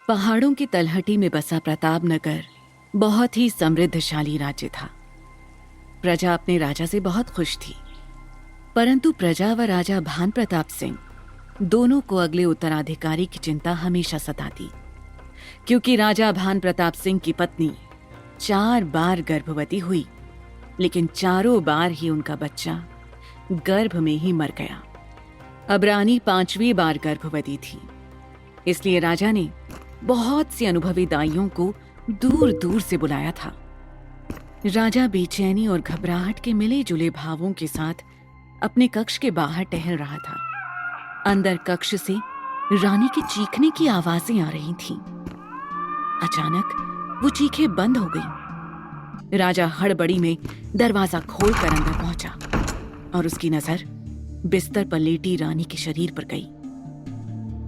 पहाड़ों की तलहटी में बसा प्रताप नगर बहुत ही समृद्धशाली राज्य था। प्रजा अपने राजा से बहुत खुश थी, परंतु प्रजा व राजा भान प्रताप सिंह दोनों को अगले उत्तराधिकारी की चिंता हमेशा सताती, क्योंकि राजा भान प्रताप सिंह की पत्नी 4 बार गर्भवती हुई, लेकिन चारों बार ही उनका बच्चा गर्भ में ही मर गया। अब रानी 5वीं बार गर्भवती थी, इसलिए राजा ने बहुत सी अनुभवी दाइयों को दूर दूर से बुलाया था। राजा बेचैनी और घबराहट के मिले जुले भावों के साथ अपने कक्ष के बाहर टहल रहा था। अंदर कक्ष से रानी के चीखने की आवाजें आ रही थीं। अचानक वो चीखें बंद हो गईं। राजा हड़बड़ी में दरवाजा खोलकर अंदर पहुंचा और उसकी नजर बिस्तर पर लेटी रानी के शरीर पर गई,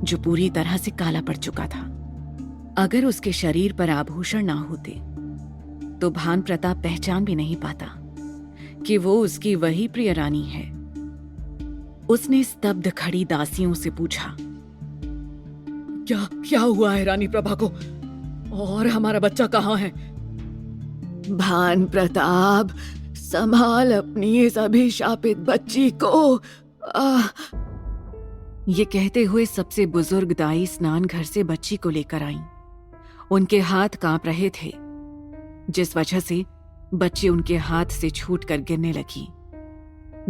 जो पूरी तरह से काला पड़ चुका था। अगर उसके शरीर पर आभूषण ना होते तो भान प्रताप पहचान भी नहीं पाता कि वो उसकी वही प्रिय रानी है। उसने स्तब्ध खड़ी दासियों से पूछा, क्या क्या हुआ है रानी प्रभा को, और हमारा बच्चा कहाँ है? भान प्रताप, संभाल अपनी इस अभिशापित बच्ची को। ये कहते हुए सबसे बुजुर्ग दाई स्नान घर से बच्ची को लेकर आईं। उनके हाथ कांप रहे थे, जिस वजह से बच्ची उनके हाथ से छूटकर गिरने लगी।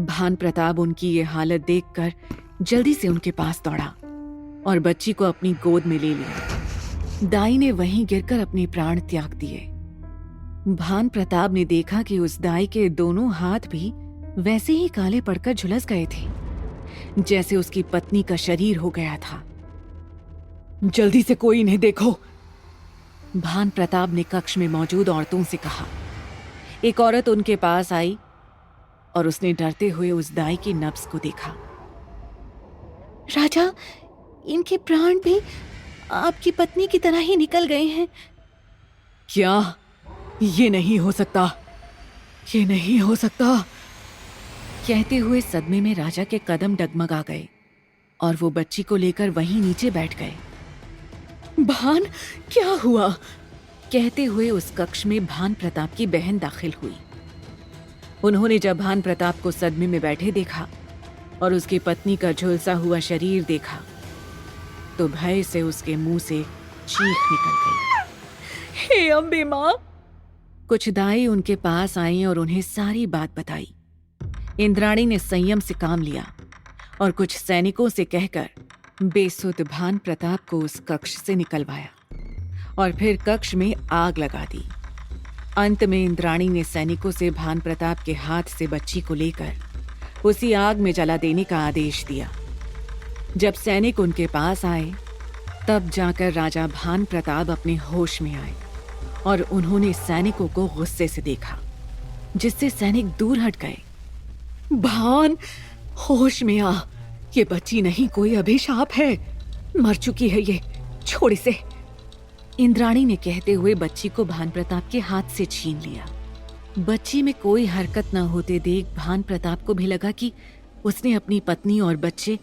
भान प्रताप उनकी ये हालत देखकर जल्दी से उनके पास दौड़ा और बच्ची को अपनी गोद में ले लिया। दाई ने वहीं गिरकर अपने प्राण त्याग दिए। भान प्रताप ने देखा कि उस दाई के दोनों हाथ भी वैसे ही काले पड़कर झुलस गए थे, जैसे उसकी पत्नी का शरीर हो गया था। जल्दी से कोई इन्हें देखो, भान प्रताप ने कक्ष में मौजूद औरतों से कहा। एक औरत उनके पास आई और उसने डरते हुए उस दाई की नब्ज को देखा। राजा, इनके प्राण भी आपकी पत्नी की तरह ही निकल गए हैं। क्या? ये नहीं हो सकता, ये नहीं हो सकता। कहते हुए सदमे में राजा के कदम डगमगा गए और वो बच्ची को लेकर वहीं नीचे बैठ गए। भान, क्या हुआ? कहते हुए उस कक्ष में भान प्रताप की बहन दाखिल हुई। उन्होंने जब भान प्रताप को सदमे में बैठे देखा और उसकी पत्नी का झुलसा हुआ शरीर देखा, तो भय से उसके मुंह से चीख निकल गई। हे अम्बे मां! कुछ दाई उनके पास आई और उन्हें सारी बात बताई। इंद्राणी ने संयम से काम लिया और कुछ सैनिकों से कहकर बेसुध भान प्रताप को उस कक्ष से निकलवाया और फिर कक्ष में आग लगा दी। अंत में इंद्राणी ने सैनिकों से भान प्रताप के हाथ से बच्ची को लेकर उसी आग में जला देने का आदेश दिया। जब सैनिक उनके पास आए, तब जाकर राजा भान प्रताप अपने होश में आए और उन्होंने सैनिकों को गुस्से से देखा, जिससे सैनिक दूर हट गए। भान, होश में आ, ये बच्ची नहीं कोई अभिशाप है, मर चुकी है ये, छोड़ इसे। इंद्राणी ने कहते हुए बच्ची को भान प्रताप के हाथ से छीन लिया। बच्ची में कोई हरकत न होते देख भान प्रताप को भी लगा कि उसने अपनी पत्नी और बच्चे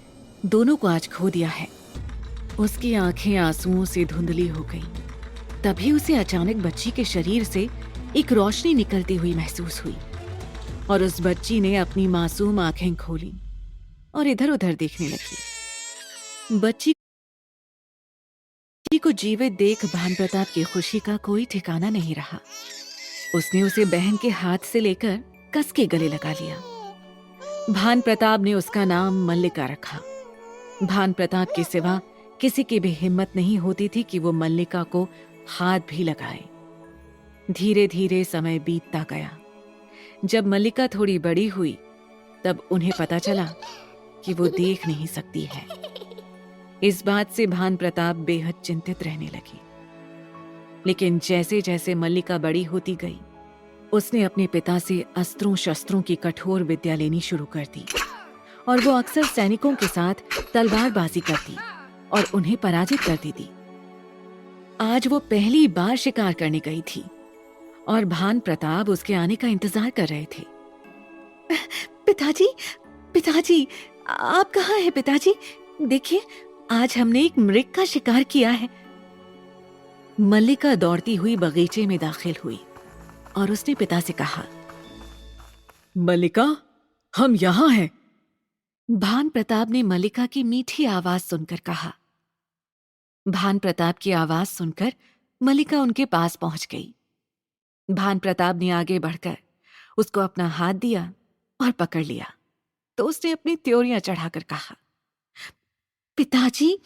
दोनों को आज खो दिया है। उसकी आंखें आंसुओं से धुंधली हो गईं। तभी उसे अचानक बच्ची के शरीर से एक रोशनी निकलती हुई महसूस हुई और उस बच्ची ने अपनी मासूम आंखें खोली और इधर उधर देखने लगी। बच्ची को जीवित देख भान प्रताप की खुशी का कोई ठिकाना नहीं रहा। उसने उसे बहन के हाथ से लेकर कस के गले लगा लिया। भान प्रताप ने उसका नाम मल्लिका रखा। भान प्रताप के सिवा किसी की भी हिम्मत नहीं होती थी कि वो मल्लिका को हाथ भी लगाए। धीरे धीरे समय बीतता गया। जब मल्लिका थोड़ी बड़ी हुई, तब उन्हें पता चला कि वो देख नहीं सकती है। इस बात से भान प्रताप बेहद चिंतित रहने लगी। लेकिन जैसे जैसे मल्लिका बड़ी होती गई, उसने अपने पिता से अस्त्रों शस्त्रों की कठोर विद्या लेनी शुरू कर दी और वो अक्सर सैनिकों के साथ तलवारबाजी करती और उन्हें पराजित करती थी। आज वो पहली बार शिकार करने गई थी और भान प्रताप उसके आने का इंतजार कर रहे थे। पिताजी, पिताजी, आप कहाँ हैं पिताजी? देखिए, आज हमने एक मृग का शिकार किया है। मल्लिका दौड़ती हुई बगीचे में दाखिल हुई और उसने पिता से कहा, मल्लिका, हम यहाँ हैं। भान प्रताप ने मल्लिका की मीठी आवाज सुनकर कहा। भान प्रताप की आवाज सुनकर मल्लिका उनके पास पहुंच गई। भान प्रताप ने आगे बढ़कर उसको अपना हाथ दिया और पकड़ लिया तो उसने अपनी त्योरियां चढ़ाकर कहा, पिताजी,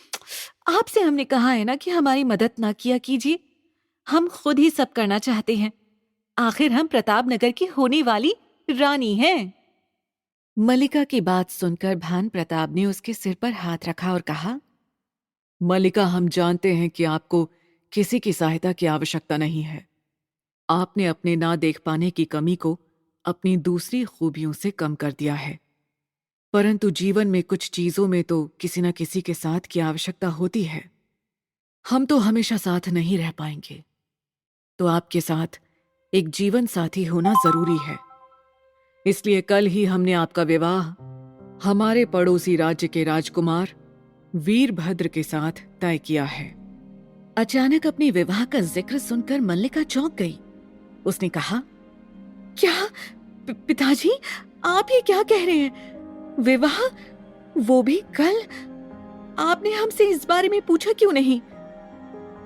आपसे हमने कहा है ना कि हमारी मदद ना किया कीजिए। हम खुद ही सब करना चाहते हैं। आखिर हम प्रताप नगर की होने वाली रानी हैं। मल्लिका की बात सुनकर भान प्रताप ने उसके सिर पर हाथ रखा और कहा, मल्लिका, हम जानते हैं कि आपको किसी की सहायता की आवश्यकता नहीं है। आपने अपने ना देख पाने की कमी को अपनी दूसरी खूबियों से कम कर दिया है, परंतु जीवन में कुछ चीजों में तो किसी न किसी के साथ की आवश्यकता होती है। हम तो हमेशा साथ नहीं रह पाएंगे, तो आपके साथ एक जीवन साथी होना जरूरी है। इसलिए कल ही हमने आपका विवाह हमारे पड़ोसी राज्य के राजकुमार वीरभद्र के साथ तय किया है। अचानक अपने विवाह का जिक्र सुनकर मल्लिका चौंक गई। उसने कहा, क्या पिताजी, आप ये क्या कह रहे हैं? विवाह, वो भी कल? आपने हमसे इस बारे में पूछा क्यों नहीं?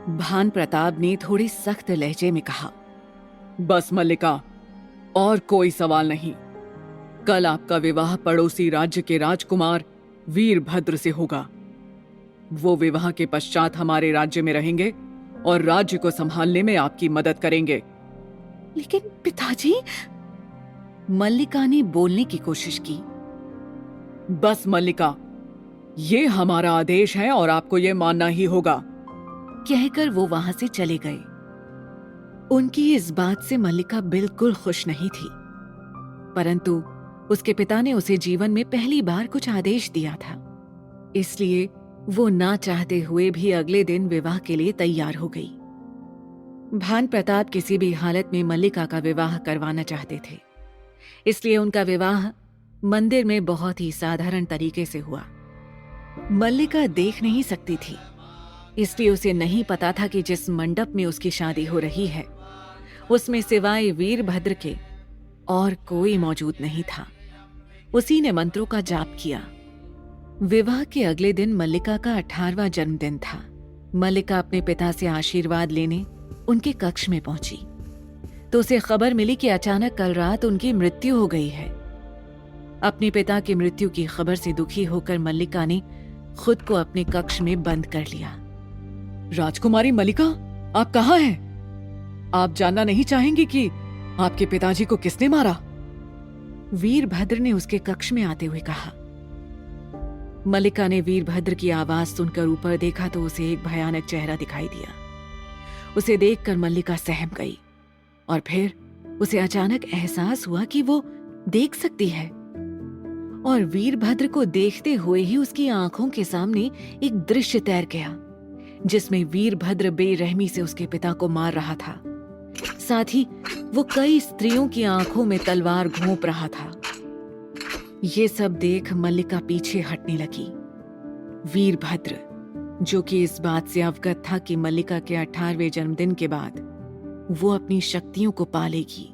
भान प्रताप ने थोड़ी सख्त लहजे में कहा, बस मल्लिका, और कोई सवाल नहीं। कल आपका विवाह पड़ोसी राज्य के राजकुमार वीरभद्र से होगा। वो विवाह के पश्चात हमारे राज्य में रहेंगे और राज्य को संभालने में आपकी मदद करेंगे। लेकिन पिताजी, मल्लिका ने बोलने की कोशिश की। बस मल्लिका, ये हमारा आदेश है और आपको ये मानना ही होगा, कहकर वो वहां से चले गए। उनकी इस बात से मल्लिका बिल्कुल खुश नहीं थी, परंतु उसके पिता ने उसे जीवन में पहली बार कुछ आदेश दिया था, इसलिए वो ना चाहते हुए भी अगले दिन विवाह के लिए तैयार हो गई। भान प्रताप किसी भी हालत में मल्लिका का विवाह करवाना चाहते थे, इसलिए उनका विवाह मंदिर में बहुत ही साधारण तरीके से हुआ। मल्लिका देख नहीं सकती थी, इसलिए उसे नहीं पता था कि जिस मंडप में उसकी शादी हो रही है उसमें सिवाय वीरभद्र के और कोई मौजूद नहीं था। उसी ने मंत्रों का जाप किया। विवाह के अगले दिन मल्लिका का 18वां जन्मदिन था। मल्लिका अपने पिता से आशीर्वाद लेने उनके कक्ष में पहुंची तो उसे खबर मिली कि अचानक कल रात उनकी मृत्यु हो गई है। अपने पिता की मृत्यु की खबर से दुखी होकर मल्लिका ने खुद को अपने कक्ष में बंद कर लिया। राजकुमारी मल्लिका, आप कहाँ हैं? आप जानना नहीं चाहेंगी कि आपके पिताजी को किसने मारा? वीरभद्र ने उसके कक्ष में आते हुए कहा। मल्लिका ने वीरभद्र की आवाज सुनकर ऊपर देखा तो उसे एक भयानक चेहरा दिखाई दिया। उसे देखकर मल्लिका सहम गई और फिर उसे अचानक एहसास हुआ कि वो देख सकती है, और वीरभद्र को देखते हुए ही उसकी आंखों के सामने एक दृश्य तैर गया जिसमें वीरभद्र बेरहमी से उसके पिता को मार रहा था। साथ ही वो कई स्त्रियों की आंखों में तलवार घोंप रहा था। ये सब देख मल्लिका पीछे हटने लगी। वीरभद्र, जो कि इस बात से अवगत था कि मल्लिका के 18वें जन्मदिन के बाद वो अपनी शक्तियों को पालेगी,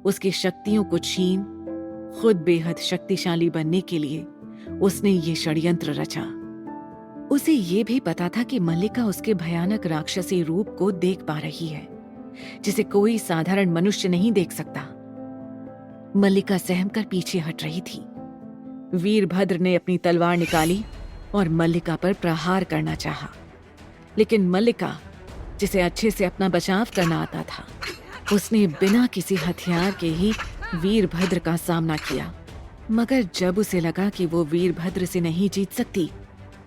उसकी शक्तियों को छीन खुद बेहद शक्तिशाली बनने के लिए उसने ये षड्यंत्र रचा। उसे ये भी पता था कि मल्लिका उसके भयानक राक्षसी रूप को देख पा रही है, जिसे कोई साधारण मनुष्य नहीं देख सकता। मल्लिका सहमकर पीछे हट रही थी। वीरभद्र ने अपनी तलवार निकाली और मल्लिका पर प्रहार करना चाहा, लेकिन मल्लिका, जिसे अच्छे से अपना बचाव करना आता था, उसने बिना किसी हथियार के ही वीरभद्र का सामना किया। मगर जब उसे लगा कि वो वीरभद्र से नहीं जीत सकती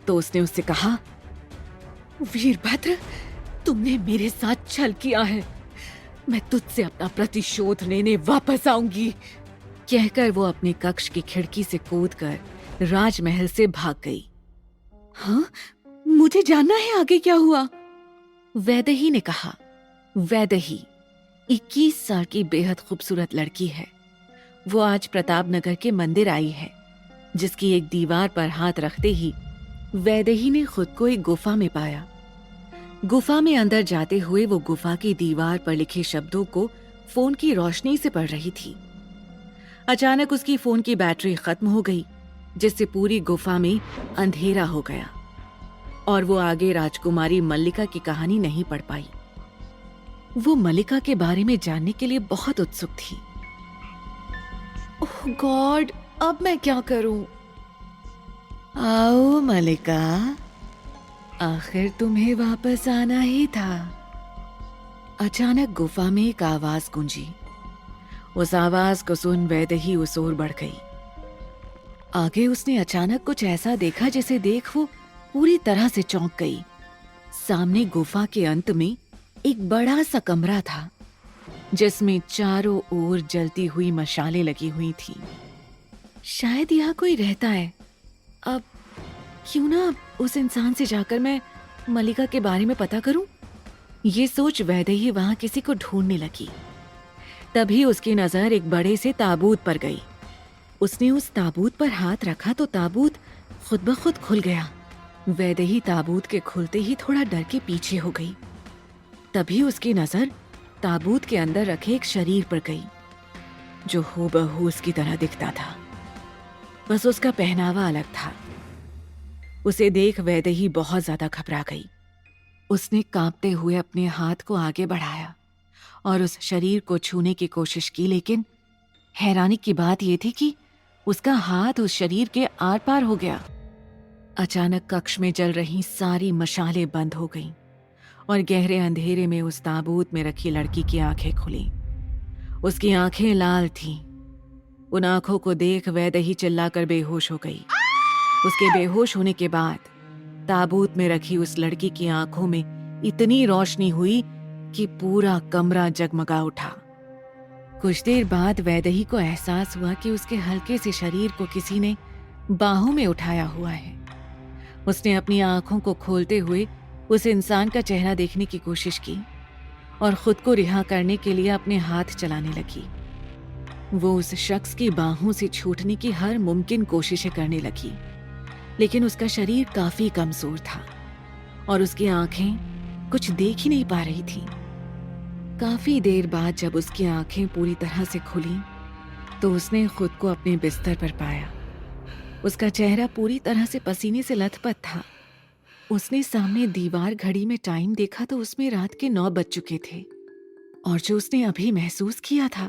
तो उसने उससे कहा, वीरभद्र, तुमने मेरे साथ छल किया है। मैं तुझसे अपना प्रतिशोध लेने वापस आऊंगी। कहकर वो अपने कक्ष की खिड़की से कूदकर राजमहल से भाग गई। हाँ, मुझे जानना है आगे क्या हुआ? वैदेही ने कहा। वैदेही 21 साल की बेहद खूबसूरत लड़की है। वो आज प्रतापनगर के मंदिर आई है, जिसकी एक दीवार पर हाथ रखते ही वैदेही ने खुद को एक गुफा में पाया। गुफा में अंदर जाते हुए वो गुफा की दीवार पर लिखे शब्दों को फोन की रोशनी से पढ़ रही थी। अचानक उसकी फोन की बैटरी खत्म हो गई, जिससे पूरी गुफा में अंधेरा हो गया और वो आगे राजकुमारी मल्लिका की कहानी नहीं पढ़ पाई। वो मल्लिका के बारे में जानने के लिए बहुत उत्सुक थी। ओह गॉड, अब मैं क्या करूं? आओ मल्लिका, आखिर तुम्हें वापस आना ही था। अचानक गुफा में एक आवाज गूंजी। उस आवाज को सुन वैदेही उस ओर बढ़ गई। आगे उसने अचानक कुछ ऐसा देखा जिसे देख वो पूरी तरह से चौंक गई। सामने गुफा के अंत में एक बड़ा सा कमरा था, जिसमें चारों ओर जलती हुई मशालें लगी हुई थी। शायद यहाँ कोई रहता है। अब क्यों ना उस इंसान से जाकर मैं मल्लिका के बारे में पता करूं? ये सोच वैदेही वहां किसी को ढूंढने लगी। तभी उसकी नजर एक बड़े से ताबूत पर गई। उसने उस ताबूत पर हाथ रखा तो ताबूत खुद ब खुद खुल गया। वैदेही ताबूत के खुलते ही थोड़ा डर के पीछे हो गई। तभी उसकी नजर ताबूत के अंदर रखे एक शरीर पर गई, जो हूबहू उसकी तरह दिखता था, बस उसका पहनावा अलग था। उसे देख वैदेही बहुत ज्यादा घबरा गई। उसने कांपते हुए अपने हाथ को आगे बढ़ाया और उस शरीर को छूने की कोशिश की, लेकिन हैरानी की बात यह थी कि उसका हाथ उस शरीर के आर पार हो गया। अचानक कक्ष में जल रही सारी मशालें बंद हो गईं और गहरे अंधेरे में उस ताबूत में रखी लड़की की आंखें खुली। उसकी आंखें लाल थीं। उन आंखों को देख वैदेही चिल्लाकर बेहोश हो गई। उसके बेहोश होने के बाद ताबूत में रखी उस लड़की की आंखों में इतनी रोशनी हुई कि पूरा कमरा जगमगा उठा। कुछ देर बाद वैदेही को एहसास हुआ कि उसके हल्के से शरीर को किसी ने बाहों में उठाया हुआ है। उसने अपनी आंखों को खोलते हुए उस इंसान का चेहरा देखने की कोशिश की और खुद को रिहा करने के लिए अपने हाथ चलाने लगी। वो उस शख्स की बाहों से छूटने की हर मुमकिन कोशिशें करने लगी, लेकिन उसका शरीर काफी कमजोर था और उसकी आंखें कुछ देख ही नहीं पा रही थी। काफी देर बाद जब उसकी आंखें पूरी तरह से खुली तो उसने खुद को अपने बिस्तर पर पाया। उसका चेहरा पूरी तरह से पसीने से लथपथ था। उसने सामने दीवार घड़ी में टाइम देखा तो उसमें रात के 9 बज चुके थे और जो उसने अभी महसूस किया था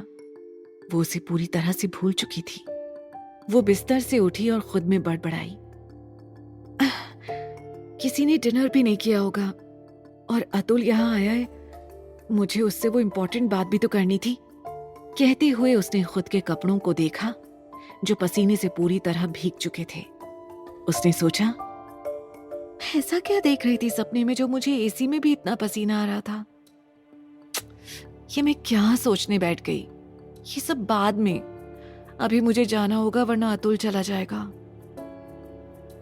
वो उसे पूरी तरह से भूल चुकी थी। वो बिस्तर से उठी और खुद में बड़बड़ाई, किसी ने डिनर भी नहीं किया होगा और अतुल यहाँ आया है, मुझे उससे वो इम्पोर्टेंट बात भी तो करनी थी। कहते हुए उसने खुद के कपड़ों को देखा जो पसीने से पूरी तरह भीग चुके थे। उसने सोचा, ऐसा क्या देख रही थी सपने में जो मुझे एसी में भी इतना पसीना आ रहा था? ये मैं क्या सोचने बैठ गई? ये सब बाद में, अभी मुझे जाना होगा वरना अतुल चला जाएगा।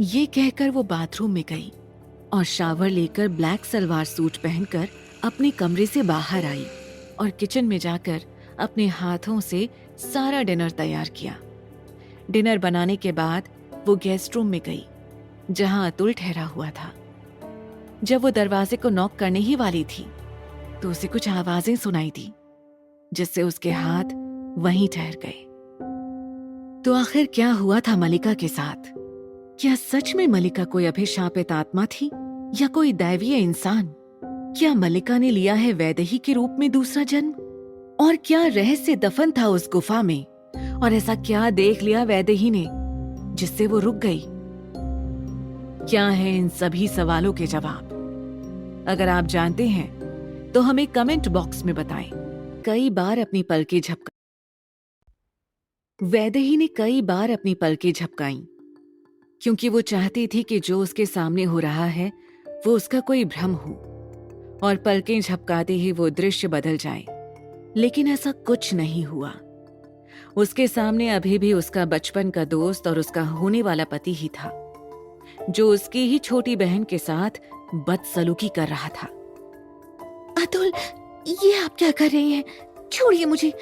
ये कहकर वो बाथरूम में गई और शावर लेकर ब्लैक सलवार सूट पहनकर अपने कमरे से बाहर आई और किचन में जाकर अपने हाथों से सारा डिनर तैयार किया। डिनर बनाने के बाद वो गेस्ट रूम में गई जहां अतुल ठहरा हुआ था। जब वो दरवाजे को नॉक करने ही वाली थी तो उसे कुछ आवाजें सुनाई दी, जिससे उसके हाथ वहीं ठहर गए। तो आखिर क्या हुआ था मल्लिका के साथ? क्या सच में मल्लिका कोई अभिशापित आत्मा थी या कोई दैवीय इंसान? क्या मल्लिका ने लिया है वैदेही के रूप में दूसरा जन्म? और क्या रहस्य दफन था उस गुफा में? और ऐसा क्या देख लिया वैदेही ने जिससे वो रुक गई? क्या है इन सभी सवालों के जवाब? अगर आप जानते हैं तो हमें कमेंट बॉक्स में बताएं। कई बार अपनी पलकें वैदेही ने कई बार अपनी पलकें झपकाईं, क्योंकि वो चाहती थी कि जो उसके सामने हो रहा है वो उसका कोई भ्रम हो और पलकें झपकाते ही वो दृश्य बदल जाए। लेकिन ऐसा कुछ नहीं हुआ। उसके सामने अभी भी उसका बचपन का दोस्त और उसका होने वाला पति ही था, जो उसकी ही छोटी बहन के साथ बदसलूकी कर रहा था। अतुल, ये आप क्या कर रही हैं? छोड़िए मुझे,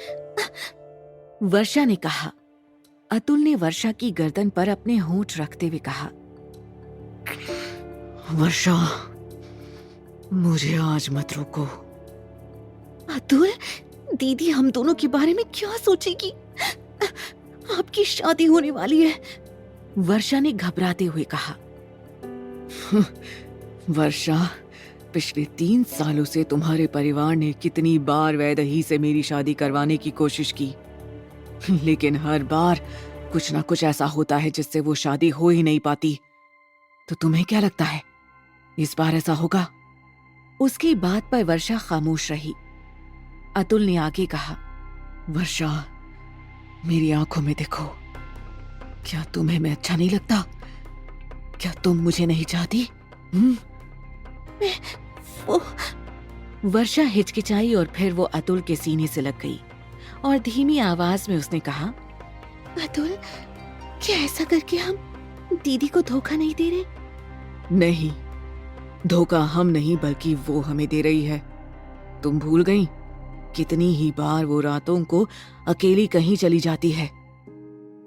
वर्षा ने कहा। अतुल ने वर्षा की गर्दन पर अपने होंठ रखते हुए कहा, वर्षा, मुझे आज मत रोको। अतुल, दीदी हम दोनों के बारे में क्या सोचेगी? आपकी शादी होने वाली है, वर्षा ने घबराते हुए कहा। वर्षा, पिछले 3 सालों से तुम्हारे परिवार ने कितनी बार वैदेही से मेरी शादी करवाने की कोशिश की, लेकिन हर बार कुछ ना कुछ ऐसा होता है जिससे वो शादी हो ही नहीं पाती। तो तुम्हें क्या लगता है इस बार ऐसा होगा? उसकी बात पर वर्षा खामोश रही। अतुल ने आगे कहा, वर्षा, मेरी आंखों में देखो। क्या तुम्हें मैं अच्छा नहीं लगता? क्या तुम मुझे नहीं चाहती? वर्षा हिचकिचाई और फिर वो अतुल के सीने से लग गई और धीमी आवाज में उसने कहा, अतुल, क्या ऐसा करके हम दीदी को धोखा नहीं दे रहे? नहीं, धोखा हम नहीं बल्कि वो हमें दे रही है। तुम भूल गई कितनी ही बार वो रातों को अकेली कहीं चली जाती है,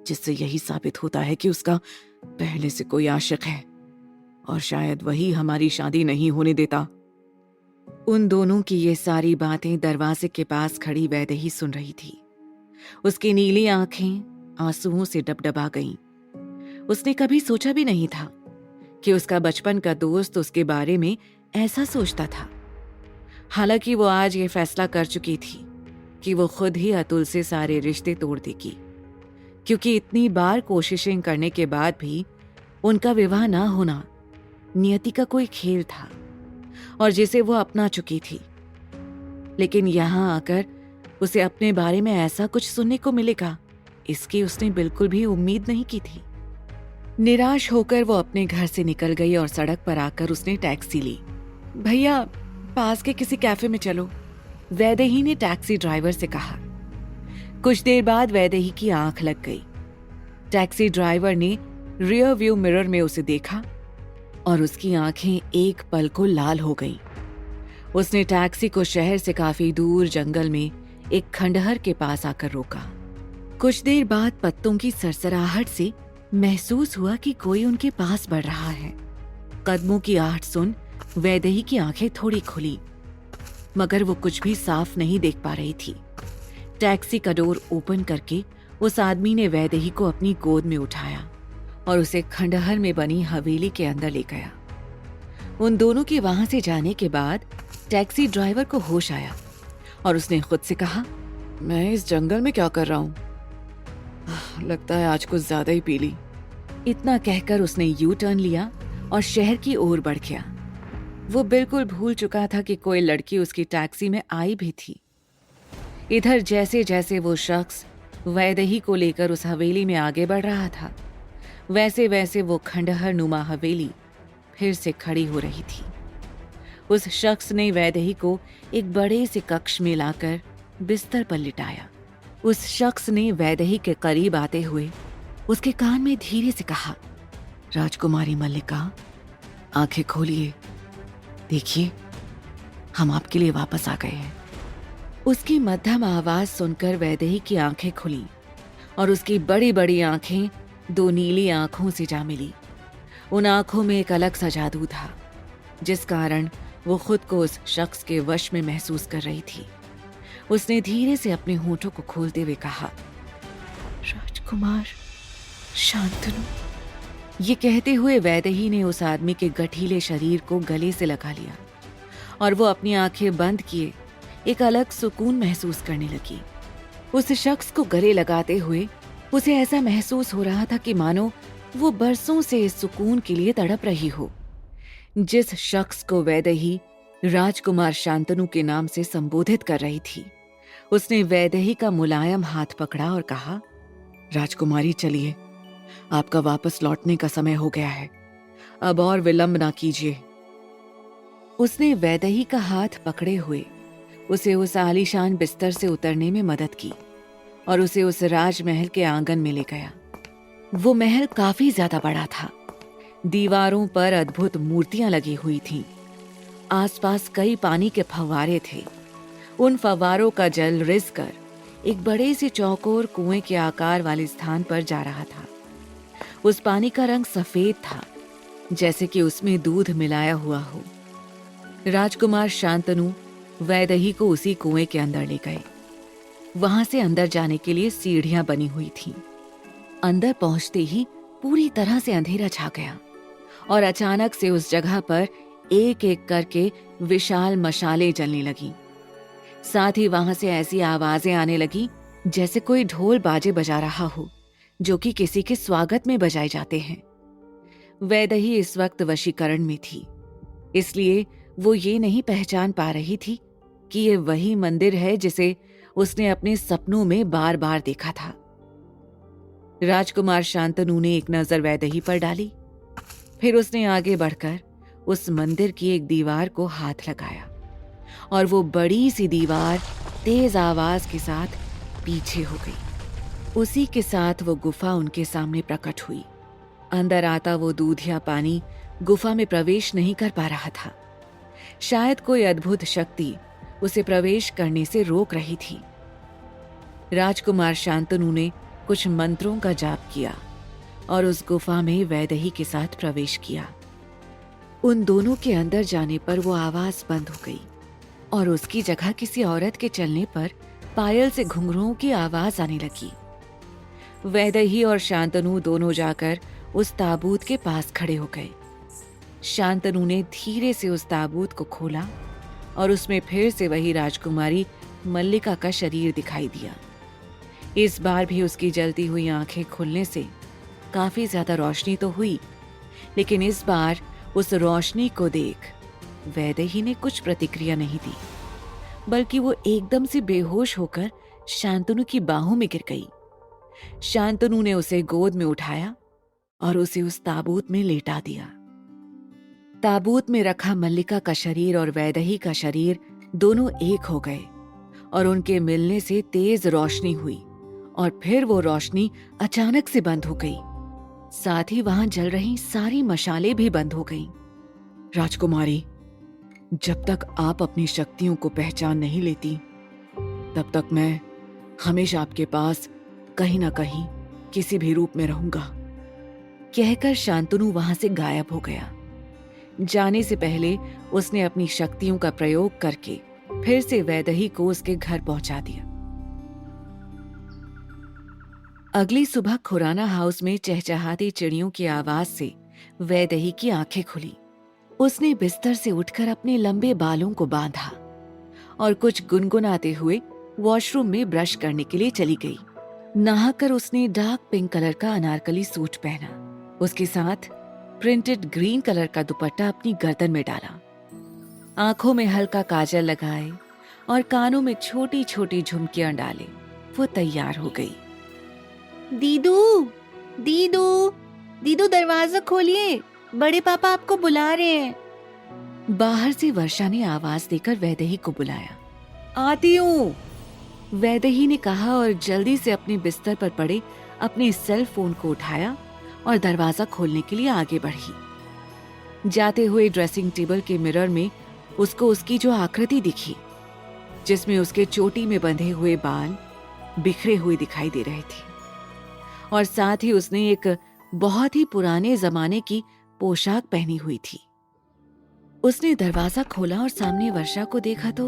जिससे यही साबित होता है कि उसका पहले से कोई आशिक है और शायद वही हमारी शादी नहीं होने देता। उन दोनों की ये सारी बातें दरवाजे के पास खड़ी वैदेही सुन रही थी। उसकी नीली आंखें आंसुओं से डबडबा गईं। उसने कभी सोचा भी नहीं था कि उसका बचपन का दोस्त उसके बारे में ऐसा सोचता था। हालांकि वो आज ये फैसला कर चुकी थी कि वो खुद ही अतुल से सारे रिश्ते तोड़ देगी, क्योंकि इतनी बार कोशिशें करने के बाद भी उनका विवाह ना होना नियति का कोई खेल था और जिसे वो अपना चुकी थी। लेकिन यहां आकर उसे अपने बारे में ऐसा कुछ सुनने को मिलेगा, इसकी उसने बिल्कुल भी उम्मीद नहीं की थी। निराश होकर वो अपने घर से निकल गई और सड़क पर आकर उसने टैक्सी ली। भैया, पास के किसी कैफे में चलो, वैदेही ने टैक्सी ड्राइवर से कहा। कुछ देर बाद वैदेही की आंख लग गई। टैक्सी ड्राइवर ने रियर व्यू मिरर में उसे देखा और उसकी आंखें एक पल को लाल हो गईं। उसने टैक्सी को शहर से काफी दूर जंगल में एक खंडहर के पास आकर रोका। कुछ देर बाद पत्तों की सरसराहट से महसूस हुआ कि कोई उनके पास बढ़ रहा है। कदमों की आहट सुन वैदेही की आंखें थोड़ी खुली, मगर वो कुछ भी साफ नहीं देख पा रही थी। टैक्सी का डोर ओपन करके उस आदमी ने वैदेही को अपनी गोद में उठाया और उसे खंडहर में बनी हवेली के अंदर ले गया। उन दोनों के वहां से जाने के बाद टैक्सी ड्राइवर को होश आया और उसने खुद से कहा, मैं इस जंगल में क्या कर रहा हूं? लगता है आज कुछ ज्यादा ही पी ली। इतना कहकर उसने यू टर्न लिया और शहर की ओर बढ़ गया। वो बिल्कुल भूल चुका था कि कोई लड़की उसकी टैक्सी में आई भी थी। इधर जैसे जैसे वो शख्स वैदेही को लेकर उस हवेली में आगे बढ़ रहा था, वैसे वैसे वो खंडहर नुमा हवेली फिर से खड़ी हो रही थी। उस शख्स ने वैदेही को एक बड़े से कक्ष में लाकर बिस्तर पर लिटाया। उस शख्स ने वैदेही के करीब आते हुए उसके कान में धीरे से कहा, राजकुमारी मल्लिका, आंखें खोलिए, देखिए हम आपके लिए वापस आ गए हैं। उसकी मध्यम आवाज सुनकर वैदेही की आंखें खुली और उसकी बड़ी बड़ी आंखें दो नीली आंखों से जा मिली। उन आंखों में एक अलग सा जादू था, जिस कारण वो खुद को उस शख्स के वश में महसूस कर रही थी। उसने धीरे से अपने होठों को खोलते हुए कहा, राजकुमार शांतनु। ये कहते हुए वैदेही ने उस आदमी के गठीले शरीर को गले से लगा लिया और वो अपनी आंखें बंद किए एक अलग सुकून महसूस करने लगी। उस शख्स को गले लगाते हुए उसे ऐसा महसूस हो रहा था कि मानो वो बरसों से इस सुकून के लिए तड़प रही हो। जिस शख्स को वैदेही राजकुमार शांतनु के नाम से संबोधित कर रही थी, उसने वैदेही का मुलायम हाथ पकड़ा और कहा, राजकुमारी चलिए, आपका वापस लौटने का समय हो गया है, अब और विलंब ना कीजिए। उसने वैदेही का हाथ पकड़े हुए उसे उस आलीशान बिस्तर से उतरने में मदद की और उसे उस राजमहल के आंगन में ले गया। वो महल काफी ज्यादा बड़ा था। दीवारों पर अद्भुत मूर्तियां लगी हुई थीं। आसपास कई पानी के फव्वारे थे। उन फव्वारों का जल रिसकर एक बड़े से चौकोर कुएं के आकार वाले स्थान पर जा रहा था। उस पानी का रंग सफेद था, जैसे कि उसमें दूध मिलाया हुआ हो। राजकुमार शांतनु वैदेही को उसी कुएं के अंदर ले गए। वहां से अंदर जाने के लिए सीढ़ियां बनी हुई थीं। अंदर पहुंचते ही पूरी तरह से अंधेरा छा गया और अचानक से उस जगह पर एक एक करके विशाल मशालें जलने लगीं। साथ ही वहां से ऐसी आवाजें आने लगी जैसे कोई ढोल बाजे बजा रहा हो, जो कि किसी के स्वागत में बजाए जाते हैं। वैदेही इस वक्त वशीकरण में थी, इसलिए वो ये नहीं पहचान पा रही थी कि ये वही मंदिर है जिसे उसने अपने सपनों में बार बार देखा था। राजकुमार शांतनु ने एक नजर वैदेही पर डाली, फिर उसने आगे बढ़कर उस मंदिर की एक दीवार को हाथ लगाया और वो बड़ी सी दीवार तेज आवाज के साथ पीछे हो गई। उसी के साथ वो गुफा उनके सामने प्रकट हुई। अंदर आता वो दूध या पानी गुफा में प्रवेश नहीं कर पा रहा था। शायद कोई अद्भुत शक्ति उसे प्रवेश करने से रोक रही थी। राजकुमार शांतनु ने कुछ मंत्रों का जाप किया और उस गुफा में वैदेही के साथ प्रवेश किया। उन दोनों के अंदर जाने पर वो आवाज बंद हो गई और उसकी जगह किसी औरत के चलने पर पायल से घुंघरुओं की आवाज आने लगी। वैदेही और शांतनु दोनों जाकर उस ताबूत के पास खड़े हो गए। शांतनु ने धीरे से उस ताबूत को खोला और उसमें फिर से वही राजकुमारी मल्लिका का शरीर दिखाई दिया। इस बार भी उसकी जलती हुई आंखें खुलने से काफी ज्यादा रोशनी तो हुई, लेकिन इस बार उस रोशनी को देख वैदेही ने कुछ प्रतिक्रिया नहीं दी, बल्कि वो एकदम से बेहोश होकर शांतनु की बाहों में गिर गई। शांतनु ने उसे गोद में उठाया और उसे उस ताबूत में लेटा दिया। ताबूत में रखा मल्लिका का शरीर और वैदेही का शरीर दोनों एक हो गए और उनके मिलने से तेज रोशनी हुई और फिर वो रोशनी अचानक से बंद हो गई। साथ ही वहां जल रही सारी मशालें भी बंद हो गईं। राजकुमारी, जब तक आप अपनी शक्तियों को पहचान नहीं लेती, तब तक मैं हमेशा आपके पास कहीं ना कहीं किसी भी रूप में रहूंगा, कहकर शांतनु वहां से गायब हो गया। जाने से पहले उसने अपनी शक्तियों का प्रयोग करके फिर से वैदेही को उसके घर पहुंचा दिया। अगली सुबह खुराना हाउस में चहचहाती चिड़ियों की आवाज से वैदेही की आंखें खुली। उसने बिस्तर से उठकर अपने लंबे बालों को बांधा और कुछ गुनगुनाते हुए वॉशरूम में ब्रश करने के लिए चली गई। नहाकर उसने डार्क पिंक कलर का अनारकली सूट पहना। उसके साथ प्रिंटेड ग्रीन कलर का दुपट्टा अपनी गर्दन में डाला। आंखों में हल्का काजल लगाए और कानों में छोटी छोटी झुमकियां डाले वो तैयार हो गई। दीदू, दीदू, दीदू दरवाजा खोलिए, बड़े पापा आपको बुला रहे हैं। बाहर से वर्षा ने आवाज देकर वैदेही को बुलाया। आती हूँ, वैदेही ने कहा और जल्दी से अपने बिस्तर पर पड़े अपने सेल फोन को उठाया और दरवाजा खोलने के लिए आगे बढ़ी। जाते हुए ड्रेसिंग टेबल के मिरर में उसको उसकी जो आकृति दिखी, जिसमें उसके चोटी में बंधे हुए बाल बिखरे हुए दिखाई दे रहे थे और साथ ही उसने एक बहुत ही पुराने जमाने की पोशाक पहनी हुई थी। उसने दरवाजा खोला और सामने वर्षा को देखा तो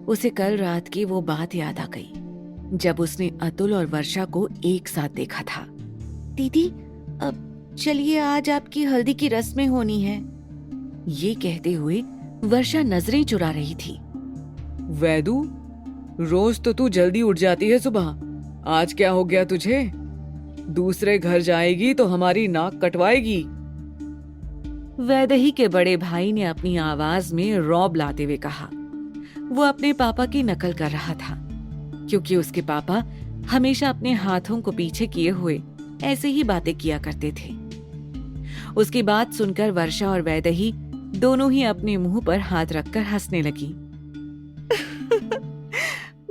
उसे कल रात की वो बात याद आ गई जब उसने अतुल और वर्षा को एक साथ देखा था। दीदी, अब चलिए, आज आपकी हल्दी की रस्में होनी है। ये कहते हुए वर्षा नजरें चुरा रही थी। वैदू, रोज तो तू जल्दी उठ जाती है सुबह, आज क्या हो गया तुझे? दूसरे घर जाएगी तो हमारी नाक कटवाएगी। वैदेही के बड़े भाई ने अपनी आवाज में रौब लाते हुए कहा। वो अपने पापा की नकल कर रहा था, क्योंकि उसके पापा हमेशा अपने हाथों को पीछे किए हुए ऐसे ही बातें किया करते थे। उसकी बात सुनकर वर्षा और वैदेही दोनों ही अपने मुंह पर हाथ रखकर हंसने लगी।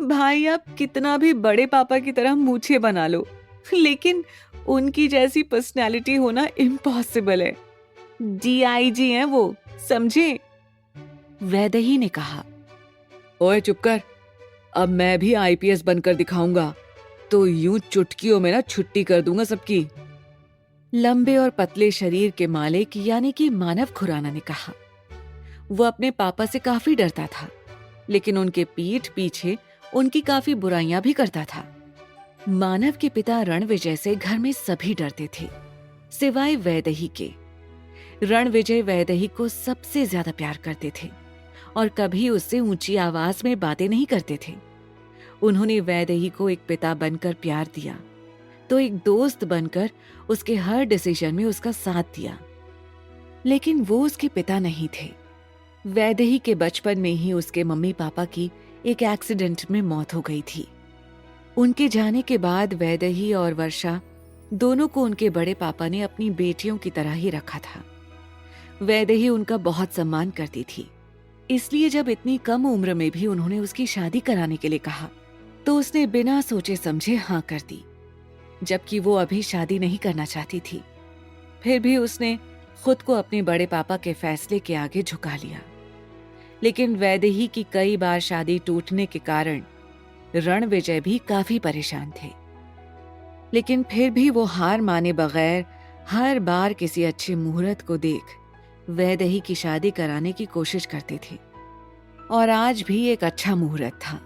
भाई, आप कितना भी बड़े पापा की तरह मूछें बना लो, लेकिन उनकी जैसी पर्सनालिटी होना इम्पॉसिबल है। DIG हैं वो, समझे? वैदेही ने कहा। ओए चुप कर, अब मैं भी IPS बनकर दिखाऊंगा तो यूं चुटकियों में ना छुट्टी कर दूंगा सबकी। लंबे और पतले शरीर के मालिक यानी कि मानव खुराना ने कहा। वो अपने पापा से काफी डरता था, लेकिन उनके पीठ पीछे उनकी काफी बुराइयां भी करता था। मानव के पिता रणविजय से घर में सभी डरते थे, सिवाय वैदेही के। रणविजय वैदेही को सबसे ज्यादा प्यार करते थे और कभी उससे ऊंची आवाज में बातें नहीं करते थे। उन्होंने वैदेही को एक पिता बनकर प्यार दिया, तो एक दोस्त बनकर उसके हर डिसीजन में उसका साथ दिया। लेकिन वो उसके पिता नहीं थे। वैदेही के बचपन में ही उसके मम्मी पापा की एक एक्सीडेंट में मौत हो गई थी। उनके जाने के बाद वैदेही और वर्षा दोनों को उनके बड़े पापा ने अपनी बेटियों की तरह ही रखा था। वैदेही उनका बहुत सम्मान करती थी, इसलिए जब इतनी कम उम्र में भी उन्होंने उसकी शादी कराने के लिए कहा तो उसने बिना सोचे समझे हाँ कर दी, जबकि वो अभी शादी नहीं करना चाहती थी। फिर भी उसने खुद को अपने बड़े पापा के फैसले के आगे झुका लिया। लेकिन वैदेही की कई बार शादी टूटने के कारण रणविजय भी काफी परेशान थे। लेकिन फिर भी वो हार माने बगैर हर बार किसी अच्छे मुहूर्त को देख वैदेही की शादी कराने की कोशिश करते थे। और आज भी एक अच्छा मुहूर्त था।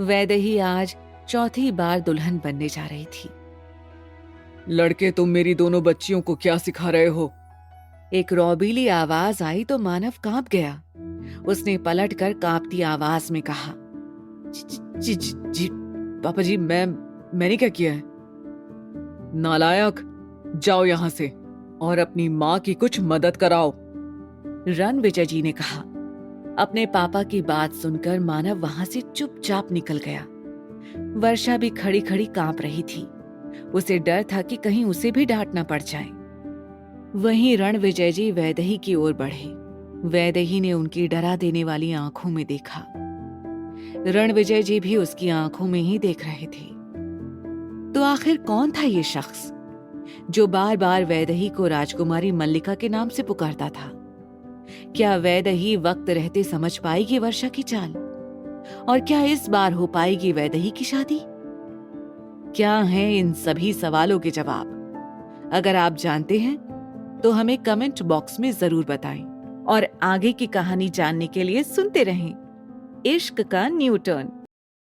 वैदेही आज चौथी बार दुल्हन बनने जा रही थी। लड़के, तुम मेरी दोनों बच्चियों को क्या सिखा रहे हो? एक रौबीली आवाज आई तो मानव कांप गया। उसने पलटकर कांपती आवाज में कहा, जी जी जी पापा जी, मैंने क्या किया है? नालायक, जाओ यहां से और अपनी माँ की कुछ मदद कराओ। रणविजय जी ने कहा। अपने पापा की बात सुनकर मानव वहां से चुपचाप निकल गया। वर्षा भी खड़ी खड़ी कांप रही थी। उसे डर था कि कहीं उसे भी डांट न पड़ जाए। वहीं रणविजय जी वैदेही की ओर बढ़े। वैदेही ने उनकी डरा देने वाली आंखों में देखा। रणविजय जी भी उसकी आंखों में ही देख रहे थे। तो आखिर कौन था ये शख्स जो बार बार वैदेही को राजकुमारी मल्लिका के नाम से पुकारता था? क्या वैदेही वक्त रहते समझ पाएगी वर्षा की चाल? और क्या इस बार हो पाएगी वैदेही की शादी? क्या हैं इन सभी सवालों के जवाब? अगर आप जानते हैं तो हमें कमेंट बॉक्स में जरूर बताएं और आगे की कहानी जानने के लिए सुनते रहें इश्क का न्यू टर्न।